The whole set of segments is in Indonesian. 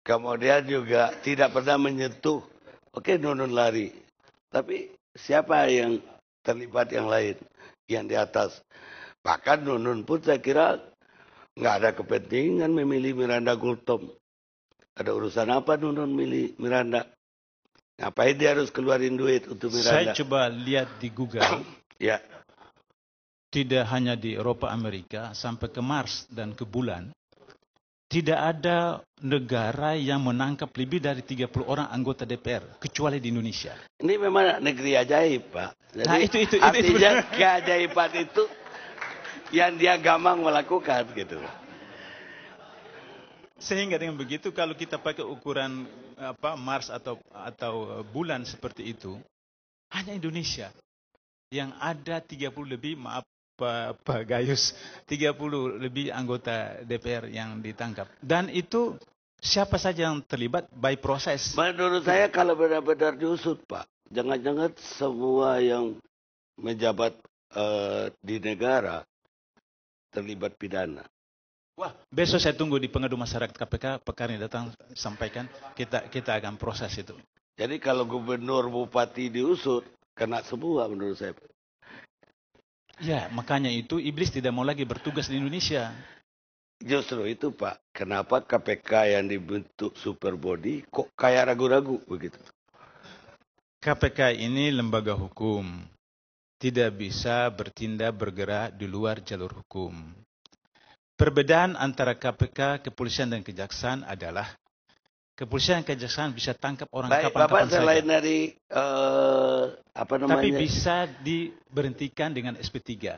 Kemudian juga tidak pernah menyentuh. Oke, Nunun lari. Tapi siapa yang terlibat yang lain? Yang di atas. Bahkan Nunun pun saya kira nggak ada kepentingan memilih Miranda Gultom. Ada urusan apa Nunun milih Miranda? Ngapain dia harus keluarin duit untuk Miranda? Saya coba lihat di Google. Ya. Tidak hanya di Eropa, Amerika, sampai ke Mars dan ke bulan. Tidak ada negara yang menangkap lebih dari 30 orang anggota DPR, kecuali di Indonesia. Ini memang negeri ajaib, Pak. Jadi, Nah, itu artinya keajaiban itu yang dia gampang melakukan, gitu. Sehingga dengan begitu, kalau kita pakai ukuran Mars atau bulan seperti itu, hanya Indonesia yang ada 30 lebih, maaf Pak Gayus, 30 lebih anggota DPR yang ditangkap. Dan itu siapa saja yang terlibat by proses. Menurut saya kalau benar-benar diusut, Pak, jangan-jangan semua yang menjabat di negara terlibat pidana. Wah, besok saya tunggu di pengadu masyarakat KPK, pekan ini datang sampaikan, kita akan proses itu. Jadi kalau gubernur, bupati diusut, kena semua menurut saya. Ya, makanya itu iblis tidak mau lagi bertugas di Indonesia. Justru itu, Pak. Kenapa KPK yang dibentuk super body kok kayak ragu-ragu begitu? KPK ini lembaga hukum. Tidak bisa bergerak di luar jalur hukum. Perbedaan antara KPK, kepolisian dan kejaksaan adalah kepolisian dan kejaksaan bisa tangkap orang kapan-kapan saja. Selain dari Tapi bisa diberhentikan dengan SP3.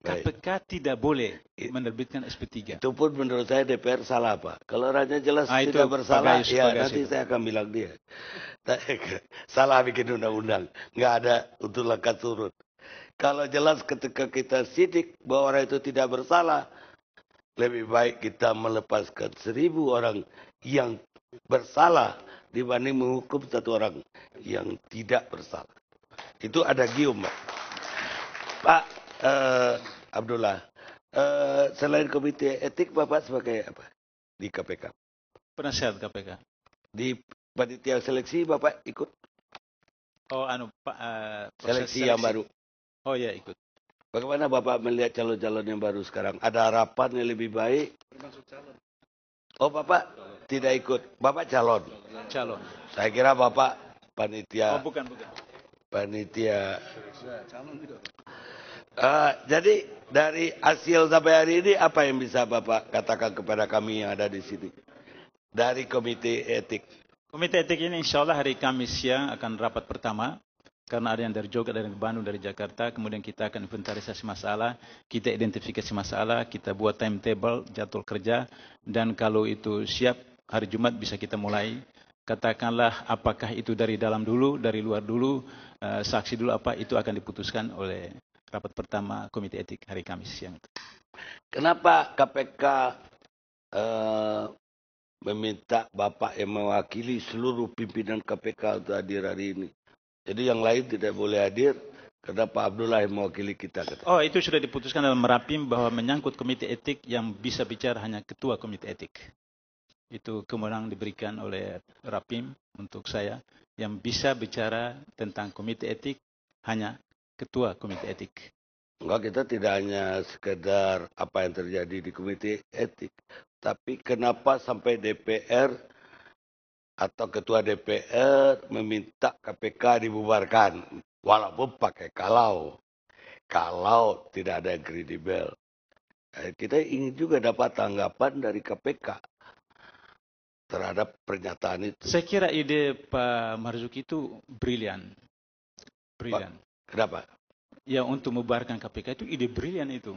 KPK tidak boleh menerbitkan SP3. Itu pun menurut saya DPR salah, Pak. Kalau orangnya jelas tidak bersalah, nanti saya akan bilang dia. Salah bikin undang-undang. Nggak ada untuk lekat surut. Kalau jelas ketika kita sidik bahwa orang itu tidak bersalah, lebih baik kita melepaskan 1000 orang yang bersalah dibanding menghukum 1 orang yang tidak bersalah. Itu ada gium, Pak. Abdullah, selain komite etik, Bapak sebagai apa di KPK? Penasihat KPK. Di panitia seleksi Bapak ikut? Oh, seleksi yang baru. Oh ya, ikut. Bagaimana Bapak melihat calon-calon yang baru sekarang? Ada harapan yang lebih baik? Termasuk calon. Oh, Bapak tidak ikut. Bapak calon. Calon. Saya kira Bapak panitia. Oh, bukan. Panitia. Calon itu. Jadi dari hasil sampai hari ini apa yang bisa Bapak katakan kepada kami yang ada di sini? Dari komite etik. Komite etik ini insya Allah hari Kamis siang akan rapat pertama. Karena ada yang dari Jogja, dari Bandung, dari Jakarta. Kemudian kita akan inventarisasi masalah. Kita identifikasi masalah. Kita buat timetable, jadwal kerja. Dan kalau itu siap, hari Jumat bisa kita mulai. Katakanlah apakah itu dari dalam dulu, dari luar dulu, saksi dulu apa, itu akan diputuskan oleh rapat pertama komite etik hari Kamis siang. Kenapa KPK meminta Bapak yang mewakili seluruh pimpinan KPK untuk hadir hari ini? Jadi yang lain tidak boleh hadir karena Pak Abdullah yang mewakili kita. Oh, itu sudah diputuskan dalam Rapim bahwa menyangkut komite etik yang bisa bicara hanya ketua komite etik. Itu kewenangan diberikan oleh Rapim untuk saya. Yang bisa bicara tentang komite etik hanya ketua komite etik. Enggak, kita tidak hanya sekedar apa yang terjadi di komite etik. Tapi kenapa sampai DPR atau ketua DPR meminta KPK dibubarkan. Walaupun pakai kalau tidak ada yang kredibel. Kita ingin juga dapat tanggapan dari KPK terhadap pernyataan itu. Saya kira ide Pak Marzuki itu brilian. Kenapa? Ya, untuk membubarkan KPK itu ide brilian itu.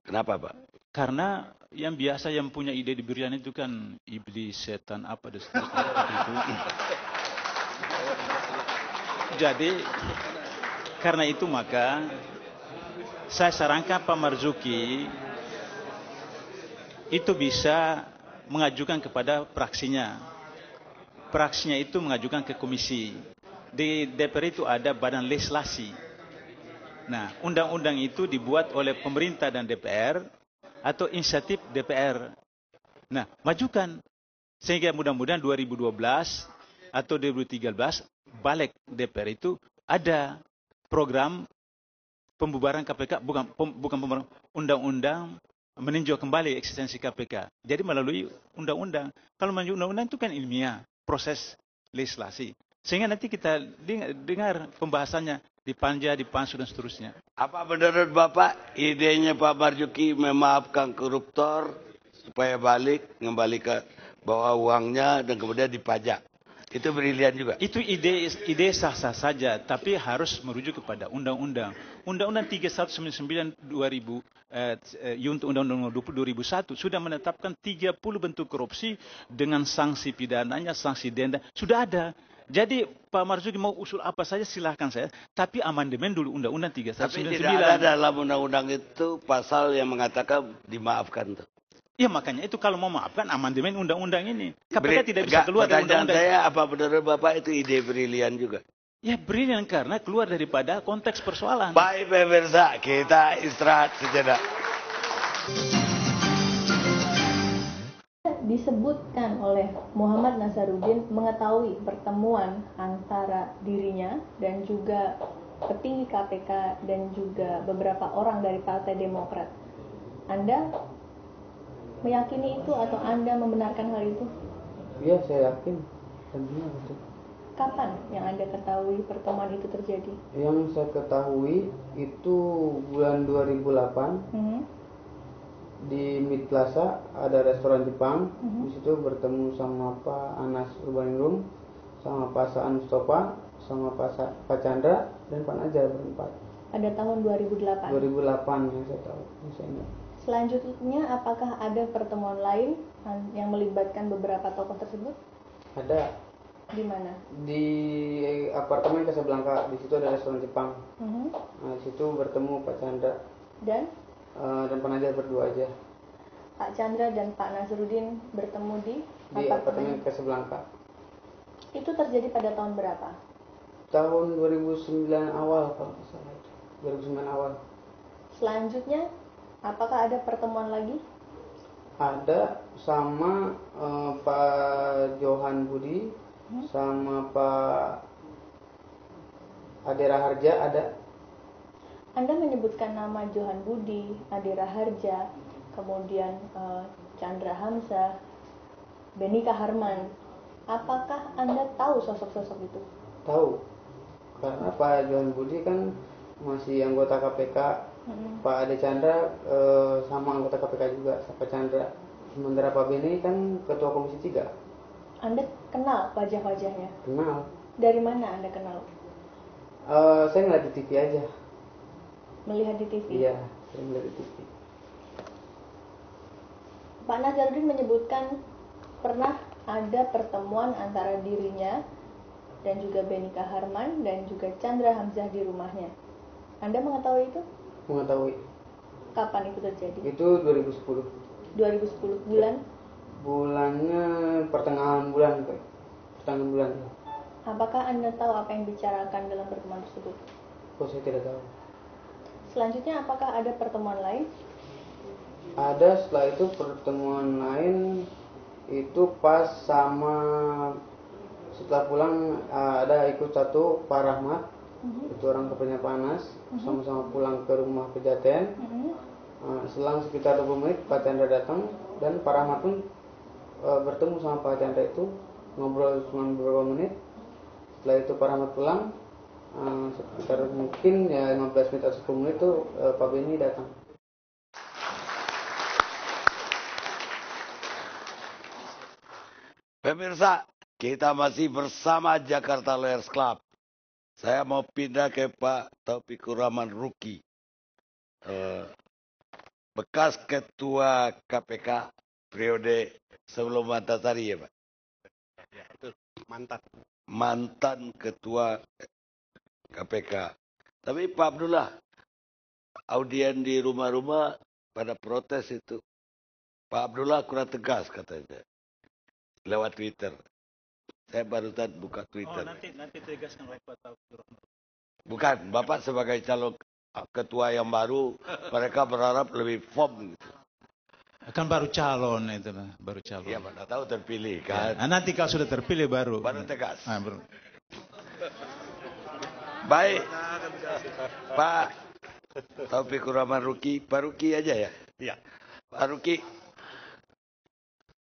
Kenapa, Pak? Karena yang biasa yang punya ide di brilian itu kan iblis, setan, apa dan seterusnya itu. Jadi karena itu maka saya sarankan Pak Marzuki itu bisa mengajukan kepada praksinya. Praksinya itu mengajukan ke komisi. Di DPR itu ada badan legislasi. Nah, undang-undang itu dibuat oleh pemerintah dan DPR atau inisiatif DPR. Nah, majukan. Sehingga mudah-mudahan 2012 atau 2013 balik DPR itu ada program pembubaran KPK, bukan pembubaran, undang-undang meninjau kembali eksistensi KPK. Jadi melalui undang-undang. Kalau melalui undang-undang itu kan ilmiah, proses legislasi. Sehingga nanti kita dengar pembahasannya di Panja, di Pansus dan seterusnya. Apa menurut Bapak idenya Pak Marzuki memaafkan koruptor supaya kembali ke bawa uangnya dan kemudian dipajak? Itu brilian juga. Itu ide sah-sah saja, tapi harus merujuk kepada undang-undang. Undang-undang 3199 untuk Undang-Undang 2001 sudah menetapkan 30 bentuk korupsi dengan sanksi pidananya, sanksi denda. Sudah ada. Jadi Pak Marzuki mau usul apa saja silahkan saya, tapi amandemen dulu Undang-Undang 3199. Tapi tidak ada dalam undang-undang itu pasal yang mengatakan dimaafkan tuh. Ya makanya itu kalau mau maafkan amandemen undang-undang ini. KPK tidak bisa keluar dari undang-undang. Saya apa menurut Bapak itu ide brilian juga? Ya brilian karena keluar daripada konteks persoalan. Baik pemirsa, kita istirahat sejenak. Disebutkan oleh Muhammad Nasaruddin mengetahui pertemuan antara dirinya dan juga petinggi KPK dan juga beberapa orang dari Partai Demokrat. Anda meyakini itu atau Anda membenarkan hal itu? Iya, saya yakin. Tentunya itu. Kapan yang Anda ketahui pertemuan itu terjadi? Yang saya ketahui itu bulan 2008 di Mid Plaza ada restoran Jepang. Di situ bertemu sama Pak Anas Urbaningrum, sama Pak Saan Mustafa, sama Pak Chandra dan Pak Najar berempat. Pada tahun 2008. 2008 yang saya tahu, yang saya ingat. Selanjutnya, apakah ada pertemuan lain yang melibatkan beberapa tokoh tersebut? Ada. Di mana? Di apartemen Casablanca. Di situ ada restoran Jepang. Nah, di situ bertemu Pak Chandra dan Pak Najar berdua aja. Pak Chandra dan Pak Nasaruddin bertemu di apartemen Casablanca. Itu terjadi pada tahun berapa? Tahun 2009 awal kalau tidak salah. 2009 awal. Selanjutnya, apakah ada pertemuan lagi? Ada sama Pak Johan Budi, sama Pak Ade Raharja ada. Anda menyebutkan nama Johan Budi, Ade Raharja, kemudian Chandra Hamzah, Benika Harman. Apakah Anda tahu sosok-sosok itu? Tahu. Karena Pak Johan Budi kan masih anggota KPK. Pak Ade Chandra sama anggota KPK juga, Pak Chandra. Sementara Pak Beni kan ketua Komisi 3. Anda kenal wajah-wajahnya? Kenal. Dari mana Anda kenal? Saya ngeliat di TV aja. Melihat di TV? Iya, saya melihat di TV. Pak Nasaruddin menyebutkan pernah ada pertemuan antara dirinya dan juga Benika Harman dan juga Chandra Hamzah di rumahnya. Anda mengetahui itu? Mengetahui. Kapan itu terjadi? Itu 2010. 2010 bulan? Bulannya pertengahan bulan. Apakah Anda tahu apa yang dibicarakan dalam pertemuan tersebut? Oh, saya tidak tahu. Selanjutnya, apakah ada pertemuan lain? Ada, setelah itu pertemuan lain itu pas setelah pulang ada ikut satu Pak Rahmat, itu orang kepernya Panas, sama-sama pulang ke rumah Pejaten. Selang sekitar 20 menit Pak Chandra datang dan Pak Rahmat pun bertemu sama Pak Chandra itu, ngobrol cuma beberapa menit. Setelah itu Pak Rahmat pulang, sekitar mungkin ya 15 menit atau 10 menit itu Pak Beni datang. Pemirsa, kita masih bersama Jakarta Lawyers Club. Saya mau pindah ke Pak Taufikur Rahman Ruki, bekas ketua KPK periode sebelum Antasari ya Pak? Ya, itu mantan ketua KPK. Tapi Pak Abdullah, audien di rumah-rumah pada protes itu. Pak Abdullah kurang tegas katanya. Lewat Twitter. Saya barusan buka Twitter. Nanti tegaskan oleh Pak Taufikur. Bukan, Bapak sebagai calon ketua yang baru, mereka berharap lebih firm gitu. Kan baru calon itu lah, baru calon. Ya mana tahu terpilih kan. Nah, nanti kalau sudah terpilih baru tegas. Baru. Baik, Pak Taufikur Rahman Ruki, Pak Ruki aja ya. Iya. Pak Ruki,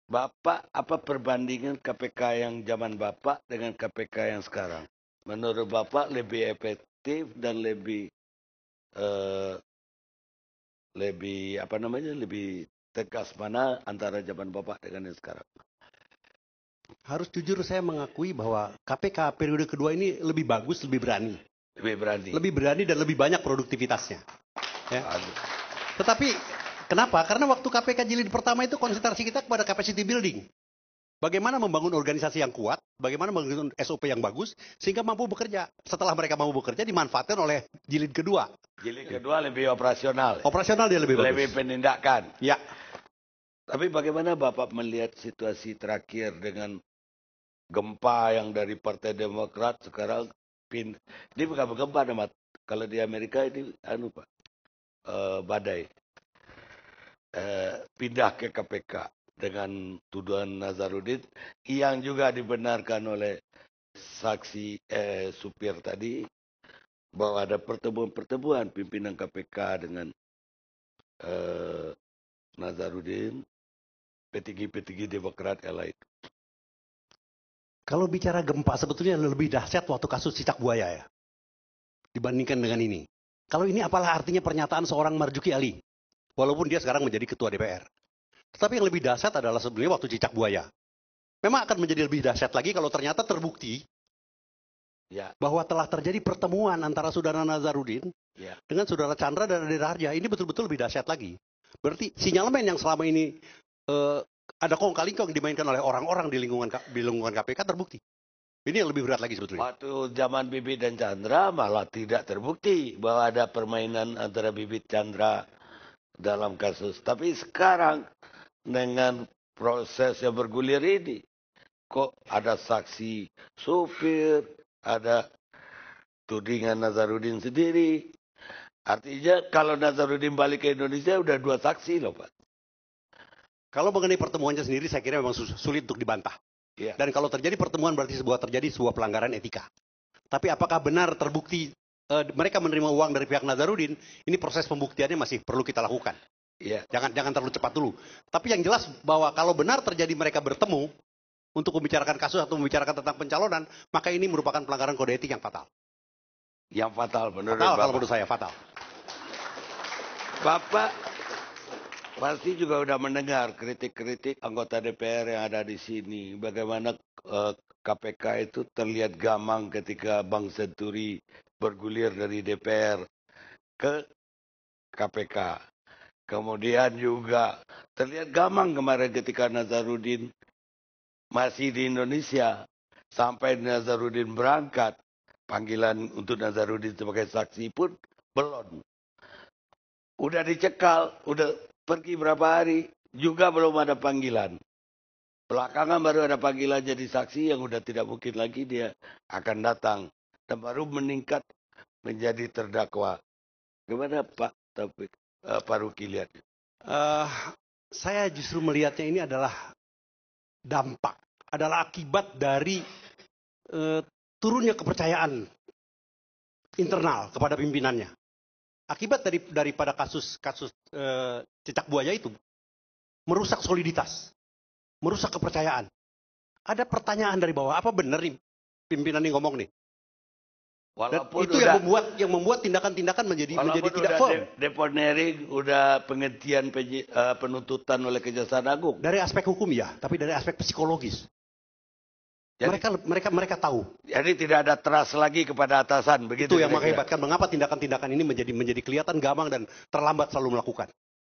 Bapak apa perbandingan KPK yang zaman Bapak dengan KPK yang sekarang? Menurut Bapak lebih efektif dan lebih lebih tegas mana antara zaman Bapak dengan yang sekarang? Harus jujur saya mengakui bahwa KPK periode kedua ini lebih bagus, lebih berani. Lebih berani dan lebih banyak produktivitasnya. Ya. Tetapi kenapa? Karena waktu KPK jilid pertama itu konsentrasi kita kepada capacity building. Bagaimana membangun organisasi yang kuat, bagaimana membangun SOP yang bagus, sehingga mampu bekerja. Setelah mereka mampu bekerja, dimanfaatkan oleh jilid kedua. Jilid kedua lebih operasional. Operasional dia lebih bagus. Lebih penindakan. Ya. Tapi bagaimana Bapak melihat situasi terakhir dengan gempa yang dari Partai Demokrat sekarang ini bukan gempa nama. Kalau di Amerika ini Pak, badai. Pindah ke KPK dengan tuduhan Nazarudin yang juga dibenarkan oleh saksi supir tadi bahwa ada pertemuan pimpinan KPK dengan Nazarudin, petinggi-petinggi Demokrat yang lain. Kalau bicara gempa sebetulnya lebih dahsyat waktu kasus cicak buaya ya, dibandingkan dengan ini. Kalau ini apalah artinya pernyataan seorang Marzuki Ali, walaupun dia sekarang menjadi ketua DPR. Tetapi yang lebih dahsyat adalah sebenarnya waktu cicak buaya. Memang akan menjadi lebih dahsyat lagi kalau ternyata terbukti bahwa telah terjadi pertemuan antara saudara Nazarudin dengan saudara Chandra dan Ade Raharja. Ini betul-betul lebih dahsyat lagi. Berarti sinyalemen yang selama ini ada kong-kali-kong dimainkan oleh orang-orang di lingkungan KPK terbukti. Ini yang lebih berat lagi sebetulnya. Waktu zaman Bibit dan Chandra malah tidak terbukti bahwa ada permainan antara Bibit Chandra dalam kasus. Tapi sekarang dengan proses yang bergulir ini, kok ada saksi supir, ada tudingan Nazarudin sendiri. Artinya kalau Nazarudin balik ke Indonesia udah 2 saksi loh Pak. Kalau mengenai pertemuannya sendiri saya kira memang sulit untuk dibantah. Ya. Dan kalau terjadi pertemuan berarti terjadi sebuah pelanggaran etika. Tapi apakah benar terbukti mereka menerima uang dari pihak Nazarudin? Ini proses pembuktiannya masih perlu kita lakukan. Ya. Jangan terlalu cepat dulu. Tapi yang jelas bahwa kalau benar terjadi mereka bertemu untuk membicarakan kasus atau membicarakan tentang pencalonan, maka ini merupakan pelanggaran kode etik yang fatal. Yang fatal menurut Bapak. Kalau menurut saya fatal. Bapak pasti juga sudah mendengar kritik-kritik anggota DPR yang ada di sini. Bagaimana KPK itu terlihat gamang ketika Bang Senturi bergulir dari DPR ke KPK. Kemudian juga terlihat gamang kemarin ketika Nazarudin masih di Indonesia. Sampai Nazarudin berangkat. Panggilan untuk Nazarudin sebagai saksi pun belum. Udah dicekal, udah pergi berapa hari, juga belum ada panggilan. Belakangan baru ada panggilan jadi saksi yang udah tidak mungkin lagi dia akan datang. Dan baru meningkat menjadi terdakwa. Gimana Pak Taufik, Pak Ruki lihatnya? Saya justru melihatnya ini adalah dampak, adalah akibat dari turunnya kepercayaan internal kepada pimpinannya. Akibat daripada kasus cicak buaya itu merusak soliditas, merusak kepercayaan. Ada pertanyaan dari bawah, apa benar nih pimpinan ini ngomong nih? Walaupun itu yang membuat tindakan-tindakan menjadi tidak firm. Deponering udah penghentian penuntutan oleh Kejaksaan Agung. Dari aspek hukum ya, tapi dari aspek psikologis. Jadi, mereka tahu. Jadi tidak ada trust lagi kepada atasan, begitu. Itu yang mengakibatkan mengapa tindakan-tindakan ini menjadi kelihatan gamang dan terlambat selalu melakukan.